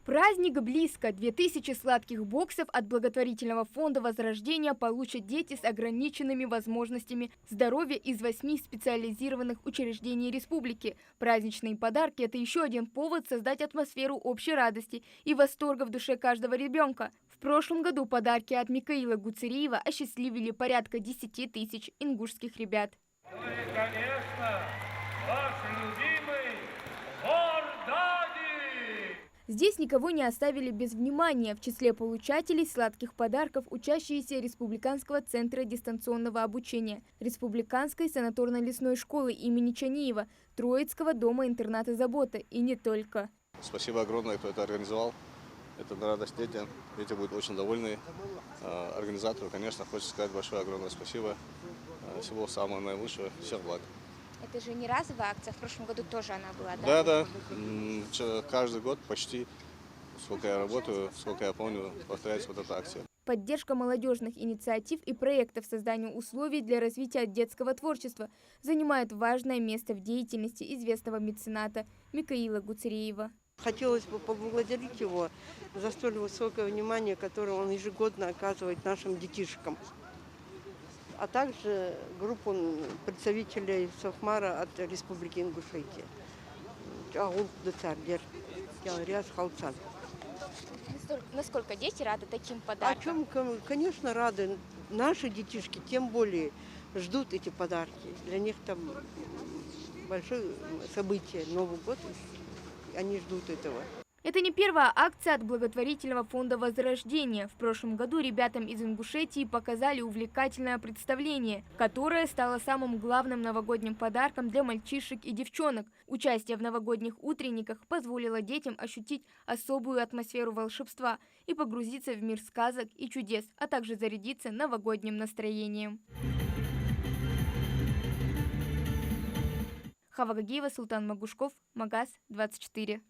Праздник близко. 2000 сладких боксов от благотворительного фонда Возрождения получат дети с ограниченными возможностями здоровья из 8 специализированных учреждений республики. Праздничные подарки – это еще один повод создать атмосферу общей радости и восторга в душе каждого ребенка. В прошлом году подарки от Микаила Гуцериева осчастливили порядка 10 тысяч ингушских ребят. Ну и, конечно, ваш любимый Гордади! Здесь никого не оставили без внимания. В числе получателей сладких подарков учащиеся Республиканского центра дистанционного обучения, Республиканской санаторно-лесной школы имени Чаниева, Троицкого дома-интерната «Забота» и не только. Спасибо огромное, кто это организовал. Это на радость детям. Дети будут очень довольны. Организатору, конечно, хочется сказать большое огромное спасибо. Всего самого наилучшего. Всех благ. Это же не разовая акция, в прошлом году тоже она была, да? Да. Каждый год почти, сколько я работаю, сколько я помню, повторяется вот эта акция. Поддержка молодежных инициатив и проектов создания условий для развития детского творчества занимает важное место в деятельности известного мецената Микаила Гуцериева. Хотелось бы поблагодарить его за столь высокое внимание, которое он ежегодно оказывает нашим детишкам. А также группу представителей Софмара от Республики Ингушетия. Насколько дети рады таким подаркам? Конечно, рады. Наши детишки тем более ждут эти подарки. Для них там большое событие, Новый год, они ждут этого. Это не первая акция от благотворительного фонда Возрождения. В прошлом году ребятам из Ингушетии показали увлекательное представление, которое стало самым главным новогодним подарком для мальчишек и девчонок. Участие в новогодних утренниках позволило детям ощутить особую атмосферу волшебства и погрузиться в мир сказок и чудес, а также зарядиться новогодним настроением. Хава Гагиева, Султан Магушков, Магаз 24.